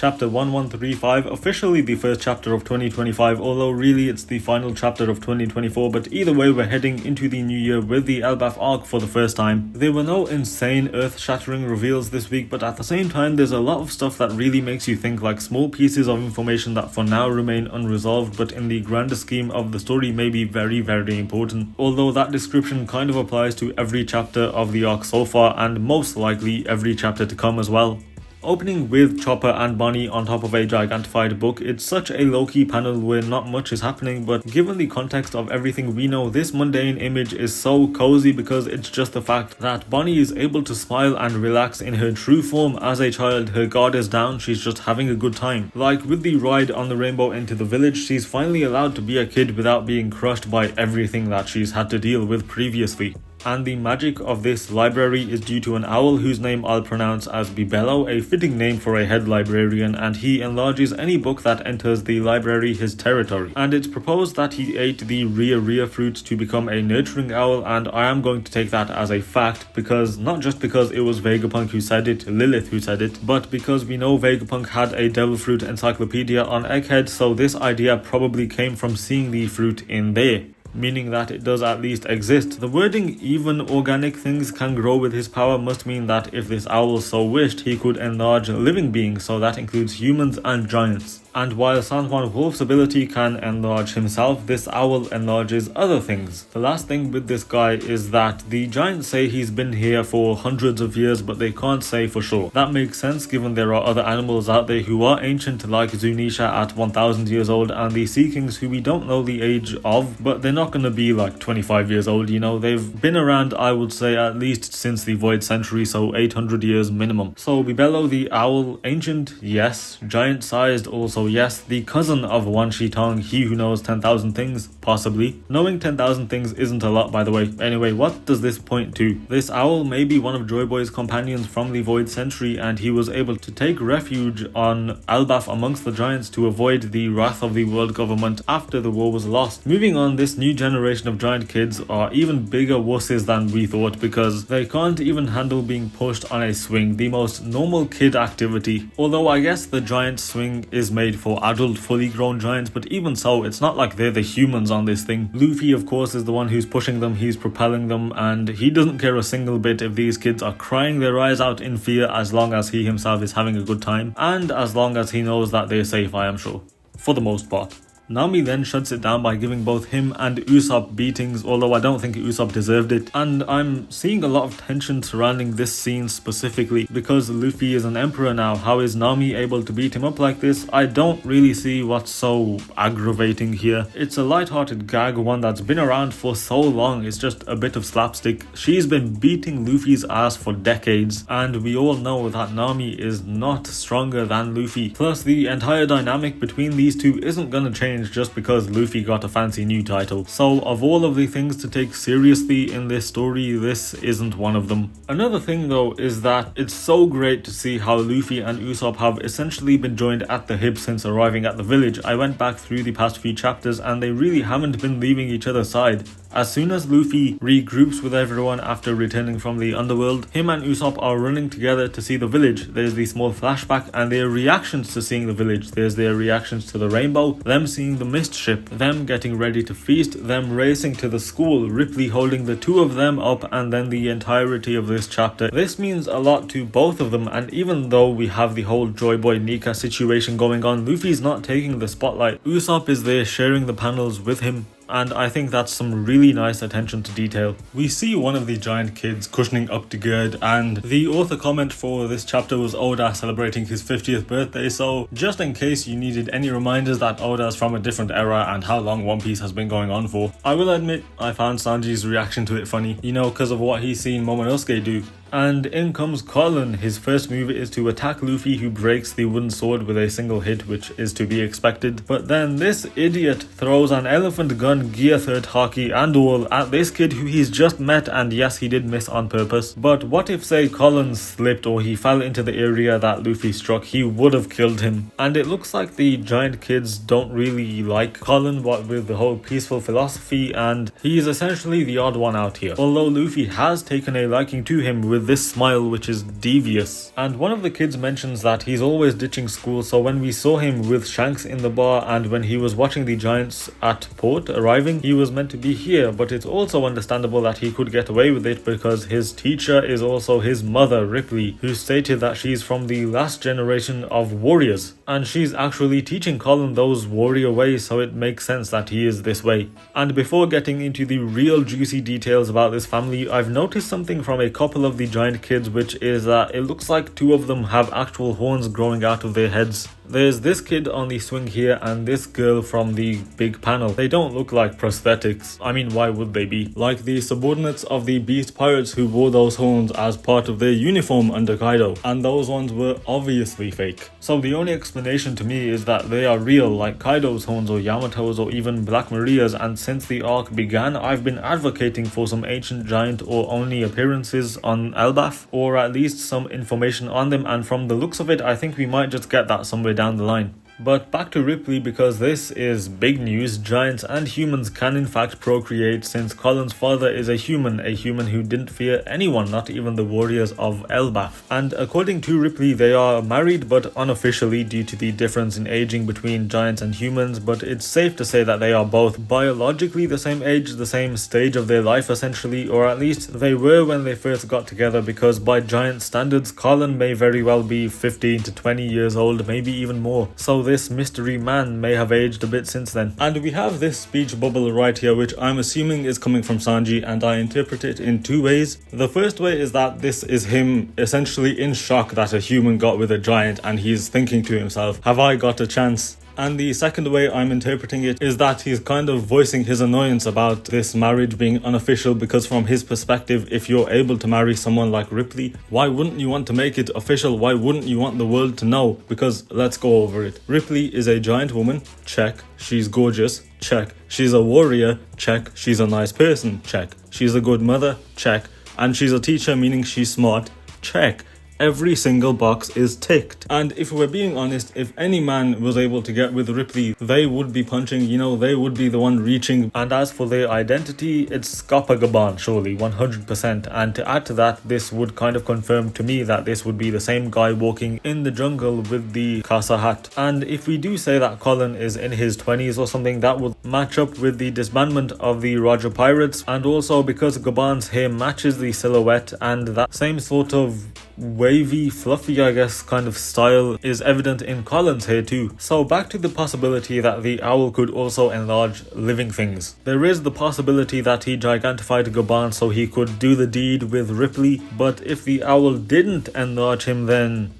chapter 1135, officially the first chapter of 2025, although really it's the final chapter of 2024, but either way we're heading into the new year with the Elbaph arc for the first time. There were no insane earth-shattering reveals this week, but at the same time there's a lot of stuff that really makes you think, like small pieces of information that for now remain unresolved, but in the grander scheme of the story may be very, very important. Although that description kind of applies to every chapter of the arc so far, and most likely every chapter to come as well. Opening with Chopper and Bonnie on top of a gigantified book, it's such a low-key panel where not much is happening, but given the context of everything we know, this mundane image is so cozy because it's just the fact that Bonnie is able to smile and relax in her true form as a child. Her guard is down, she's just having a good time. Like with the ride on the rainbow into the village, she's finally allowed to be a kid without being crushed by everything that she's had to deal with previously. And the magic of this library is due to an owl whose name I'll pronounce as Bibello, a fitting name for a head librarian, and he enlarges any book that enters the library his territory. And it's proposed that he ate the Rhea fruit to become a nurturing owl, and I am going to take that as a fact, because not just because it was Vegapunk who said it, Lilith who said it, but because we know Vegapunk had a devil fruit encyclopedia on Egghead, so this idea probably came from seeing the fruit in there, meaning that it does at least exist. The wording "even organic things can grow with his power" must mean that if this owl so wished, he could enlarge living beings, so that includes humans and giants. And while San Juan Wolf's ability can enlarge himself, this owl enlarges other things. The last thing with this guy is that the giants say he's been here for hundreds of years, but they can't say for sure. That makes sense given there are other animals out there who are ancient, like Zunisha at 1000 years old, and the Sea Kings who we don't know the age of, but they're not going to be like 25 years old, you know. They've been around, I would say, at least since the Void Century, so 800 years minimum. So Bibello the owl, ancient, yes. Giant sized, also yes. The cousin of Wan Shi Tong, he who knows 10,000 things, possibly. Knowing 10,000 things isn't a lot, by the way. Anyway, what does this point to? This owl may be one of Joyboy's companions from the Void Century, and he was able to take refuge on Elbaph amongst the giants to avoid the wrath of the world government after the war was lost. Moving on, this new generation of giant kids are even bigger wusses than we thought, because they can't even handle being pushed on a swing, the most normal kid activity. Although I guess the giant swing is made for adult fully grown giants, but even so, it's not like they're the humans on this thing. Luffy of course is the one who's pushing them, he's propelling them, and he doesn't care a single bit if these kids are crying their eyes out in fear, as long as he himself is having a good time, and as long as he knows that they're safe, I am sure. For the most part. Nami then shuts it down by giving both him and Usopp beatings, although I don't think Usopp deserved it. And I'm seeing a lot of tension surrounding this scene specifically, because Luffy is an emperor now. How is Nami able to beat him up like this? I don't really see what's so aggravating here. It's a light-hearted gag, one that's been around for so long. It's just a bit of slapstick. She's been beating Luffy's ass for decades, and we all know that Nami is not stronger than Luffy. Plus, the entire dynamic between these two isn't gonna change just because Luffy got a fancy new title. So of all of the things to take seriously in this story, this isn't one of them. Another thing though is that it's so great to see how Luffy and Usopp have essentially been joined at the hip since arriving at the village. I went back through the past few chapters and they really haven't been leaving each other's side. As soon as Luffy regroups with everyone after returning from the underworld, him and Usopp are running together to see the village. There's the small flashback and their reactions to seeing the village. There's their reactions to the rainbow, them seeing the mist ship, them getting ready to feast, them racing to the school, Ripley holding the two of them up, and then the entirety of this chapter. This means a lot to both of them, and even though we have the whole joyboy Nika situation going on, Luffy's not taking the spotlight. Usopp is there sharing the panels with him, and I think that's some really nice attention to detail. We see one of the giant kids cushioning up to Gerd, and the author comment for this chapter was Oda celebrating his 50th birthday, so just in case you needed any reminders that Oda's from a different era and how long One Piece has been going on for, I will admit I found Sanji's reaction to it funny, you know, because of what he's seen Momonosuke do. And in comes Colin. His first move is to attack Luffy, who breaks the wooden sword with a single hit, which is to be expected. But then this idiot throws an elephant gun, gear third haki and all at this kid who he's just met, and yes, he did miss on purpose. But what if, say, Colin slipped or he fell into the area that Luffy struck? He would have killed him. And it looks like the giant kids don't really like Colin, what with the whole peaceful philosophy, and he's essentially the odd one out here. Although Luffy has taken a liking to him with with this smile which is devious. And one of the kids mentions that he's always ditching school, so when we saw him with Shanks in the bar and when he was watching the giants at port arriving, he was meant to be here, but it's also understandable that he could get away with it because his teacher is also his mother, Ripley, who stated that she's from the last generation of warriors, and she's actually teaching Colin those warrior ways, so it makes sense that he is this way. And before getting into the real juicy details about this family, I've noticed something from a couple of the giant kids, which is that it looks like two of them have actual horns growing out of their heads. There's this kid on the swing here and this girl from the big panel. They don't look like prosthetics. I mean, why would they be? Like the subordinates of the Beast Pirates who wore those horns as part of their uniform under Kaido, and those ones were obviously fake. So the only explanation to me is that they are real, like Kaido's horns or Yamato's or even Black Maria's, and since the arc began, I've been advocating for some ancient giant or only appearances on Elbaph, or at least some information on them, and from the looks of it, I think we might just get that somewhere down the line. But back to Ripley, because this is big news. Giants and humans can in fact procreate, since Colin's father is a human who didn't fear anyone, not even the warriors of Elbaph. And according to Ripley, they are married but unofficially due to the difference in aging between giants and humans, but it's safe to say that they are both biologically the same age, the same stage of their life essentially, or at least they were when they first got together, because by giant standards, Colin may very well be 15 to 20 years old, maybe even more. So this mystery man may have aged a bit since then. And we have this speech bubble right here, which I'm assuming is coming from Sanji, and I interpret it in two ways. The first way is that this is him essentially in shock that a human got with a giant, and he's thinking to himself, have I got a chance? And the second way I'm interpreting it is that he's kind of voicing his annoyance about this marriage being unofficial, because from his perspective, if you're able to marry someone like Ripley, why wouldn't you want to make it official? Why wouldn't you want the world to know? Because let's go over it. Ripley is a giant woman, check. She's gorgeous, check. She's a warrior, check. She's a nice person, check. She's a good mother, check. And she's a teacher, meaning she's smart, check. Every single box is ticked. And if we're being honest, if any man was able to get with Ripley, they would be punching, they would be the one reaching. And as for their identity, it's scopper gaban, surely, 100%. And to add to that, this would kind of confirm to me that this would be the same guy walking in the jungle with the casa hat. And if we do say that Colin is in his 20s or something, that would match up with the disbandment of the Roger Pirates, and also because Gaban's hair matches the silhouette, and that same sort of wavy, fluffy, I guess, kind of style is evident in Colin's hair too. So back to the possibility that the owl could also enlarge living things. There is the possibility that he gigantified Gaban so he could do the deed with Ripley, but if the owl didn't enlarge him, then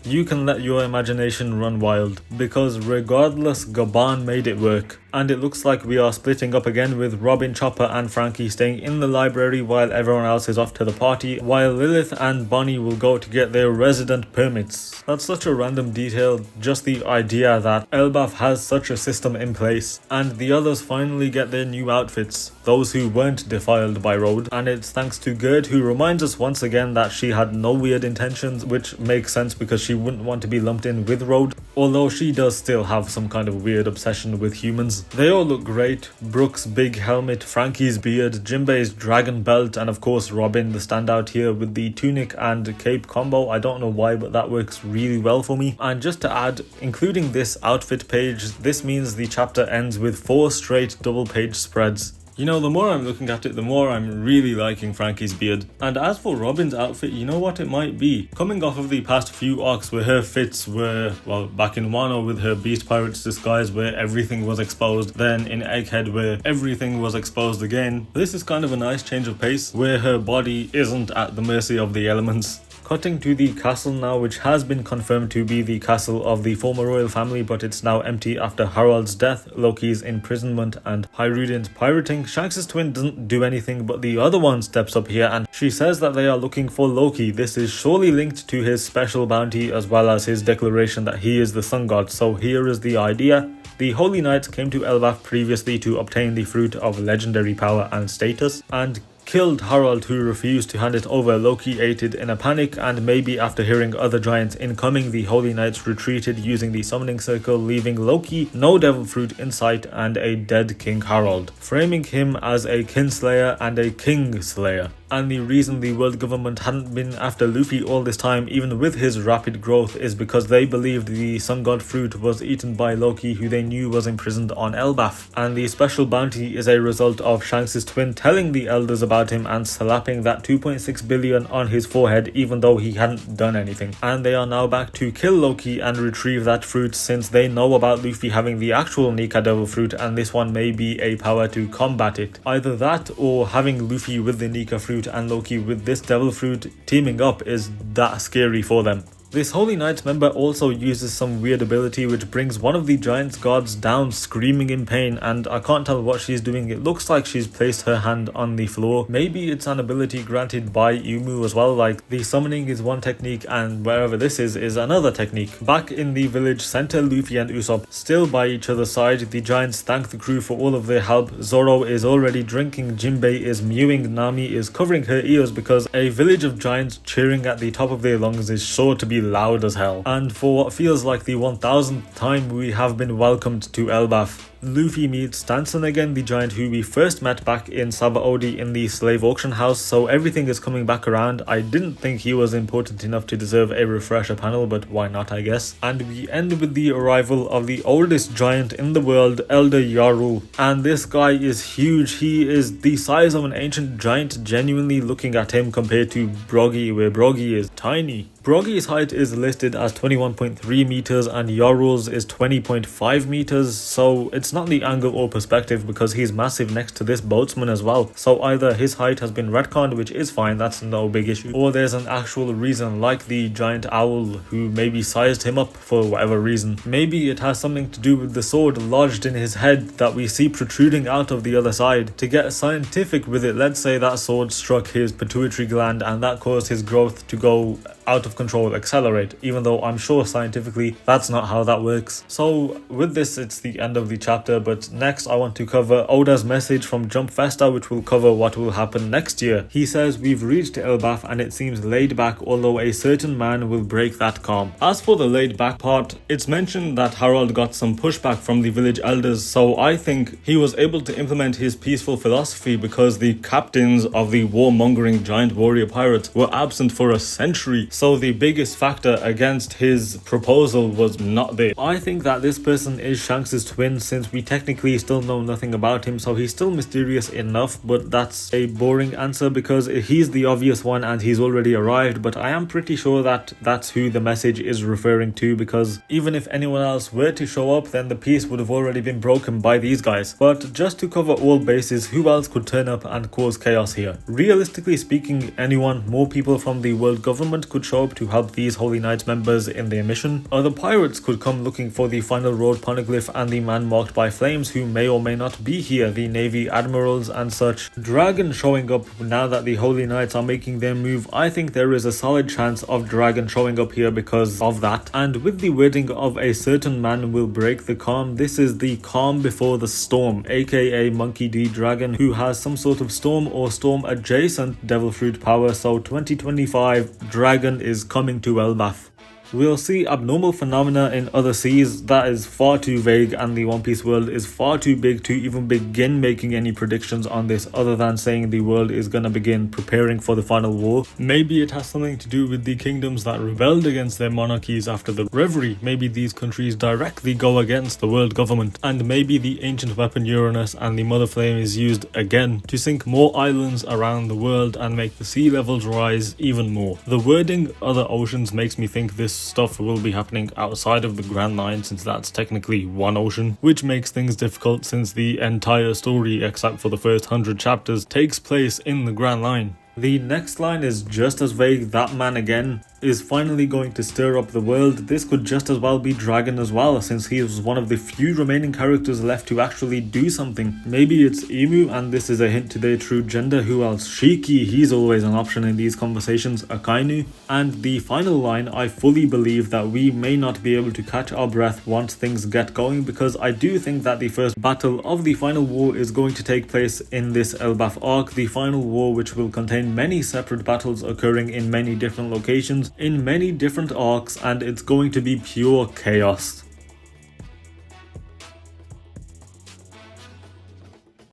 you can let your imagination run wild, because regardless, Gaban made it work. And it looks like we are splitting up again, with Robin, Chopper and Frankie staying in the library while everyone else is off to the party, while Lilith and Bonnie will go to get their resident permits. That's such a random detail, just the idea that Elbaph has such a system in place, and the others finally get their new outfits, those who weren't defiled by Road. And it's thanks to Gerd, who reminds us once again that she had no weird intentions, which makes sense because she wouldn't want to be lumped in with Road, although she does still have some kind of weird obsession with humans. They all look great. Brooke's big helmet, Frankie's beard, Jinbei's dragon belt, and of course Robin, the standout here with the tunic and cape combo. I don't know why, but that works really well for me. And just to add, including this outfit page, this means the chapter ends with 4 straight double page spreads. The more I'm looking at it, the more I'm really liking Frankie's beard. And as for Robin's outfit, you know what it might be? Coming off of the past few arcs where her fits were, well, back in Wano with her Beast Pirates disguise where everything was exposed, then in Egghead where everything was exposed again, this is kind of a nice change of pace where her body isn't at the mercy of the elements. Cutting to the castle now, which has been confirmed to be the castle of the former royal family, but it's now empty after Harald's death, Loki's imprisonment, and Hyrudian's pirating. Shanks' twin doesn't do anything, but the other one steps up here and she says that they are looking for Loki. This is surely linked to his special bounty as well as his declaration that he is the sun god. So here is the idea. The Holy Knights came to Elbaph previously to obtain the fruit of legendary power and status, and killed Harald, who refused to hand it over. Loki aided in a panic, and maybe after hearing other giants incoming, the Holy Knights retreated using the summoning circle, leaving Loki no devil fruit in sight and a dead King Harald, framing him as a kinslayer and a king slayer. and the reason the world government hadn't been after Luffy all this time, even with his rapid growth, is because they believed the sun god fruit was eaten by Loki, who they knew was imprisoned on Elbaph, and the special bounty is a result of Shanks' twin telling the elders about him and slapping that 2.6 billion on his forehead even though he hadn't done anything. And they are now back to kill Loki and retrieve that fruit, since they know about Luffy having the actual Nika devil fruit, and this one may be a power to combat it. Either that or having Luffy with the Nika fruit and Loki with this devil fruit teaming up is that scary for them. This Holy Knights member also uses some weird ability which brings one of the giant gods down screaming in pain, and I can't tell what she's doing. It looks like she's placed her hand on the floor. Maybe it's an ability granted by Umu as well, like the summoning is one technique and wherever this is another technique. Back in the village center, Luffy and Usopp still by each other's side. The giants thank the crew for all of their help. Zoro is already drinking, Jinbei is mewing, Nami is covering her ears because a village of giants cheering at the top of their lungs is sure to be loud as hell. And for what feels like the 1000th time, we have been welcomed to Elbaph. Luffy meets Stanson again, the giant who we first met back in Sabaody in the slave auction house, so everything is coming back around. I didn't think he was important enough to deserve a refresher panel, but why not, I guess. And we end with the arrival of the oldest giant in the world, Elder Yaru. And this guy is huge. He is the size of an ancient giant, genuinely looking at him compared to Broggy, where Broggy is tiny. Broggy's height is listed as 21.3 meters and Yaru's is 20.5 meters, so it's not the angle or perspective because he's massive next to this boatsman as well. So either his height has been retconned, which is fine, that's no big issue, or there's an actual reason, like the giant owl who maybe sized him up for whatever reason. Maybe it has something to do with the sword lodged in his head that we see protruding out of the other side. To get scientific with it, let's say that sword struck his pituitary gland and that caused his growth to go out of control, accelerate, even though I'm sure scientifically that's not how that works. So with this, it's the end of the chapter, but next I want to cover Oda's message from Jump Festa, which will cover what will happen next year. He says, "We've reached Elbaph and it seems laid back, although a certain man will break that calm." As for the laid back part, it's mentioned that Harold got some pushback from the village elders, so I think he was able to implement his peaceful philosophy because the captains of the warmongering giant warrior pirates were absent for a century. So the biggest factor against his proposal was not there. I think that this person is Shanks' twin, since we technically still know nothing about him, so he's still mysterious enough, but that's a boring answer because he's the obvious one and he's already arrived. But I am pretty sure that that's who the message is referring to, because even if anyone else were to show up, then the peace would have already been broken by these guys. But just to cover all bases, who else could turn up and cause chaos here? Realistically speaking, anyone. More people from the world government could show up to help these Holy Knights members in their mission. Other pirates could come looking for the final road poneglyph and the man marked by flames, who may or may not be here, the navy admirals and such. Dragon showing up now that the Holy Knights are making their move. I think there is a solid chance of Dragon showing up here because of that. And with the wording of a certain man will break the calm, this is the calm before the storm, aka Monkey D. Dragon, who has some sort of storm or storm adjacent devil fruit power. So 2025 Dragon is coming to Elbaph. We'll see abnormal phenomena in other seas. That is far too vague, and the One Piece world is far too big to even begin making any predictions on this, other than saying the world is gonna begin preparing for the final war. Maybe it has something to do with the kingdoms that rebelled against their monarchies after the Reverie. Maybe these countries directly go against the world government, and maybe the ancient weapon Uranus and the Mother Flame is used again to sink more islands around the world and make the sea levels rise even more. The wording other oceans makes me think this stuff will be happening outside of the Grand Line, since that's technically one ocean, which makes things difficult since the entire story except for the first 100 chapters takes place in the Grand Line. The next line is just as vague. That man again is finally going to stir up the world. This could just as well be Dragon as well, since he is one of the few remaining characters left to actually do something. Maybe it's Emu, and this is a hint to their true gender. Who else? Shiki, he's always an option in these conversations. Akainu. And the final line, I fully believe that we may not be able to catch our breath once things get going, because I do think that the first battle of the final war is going to take place in this Elbaph arc, the final war, which will contain many separate battles occurring in many different locations, in many different arcs, and it's going to be pure chaos.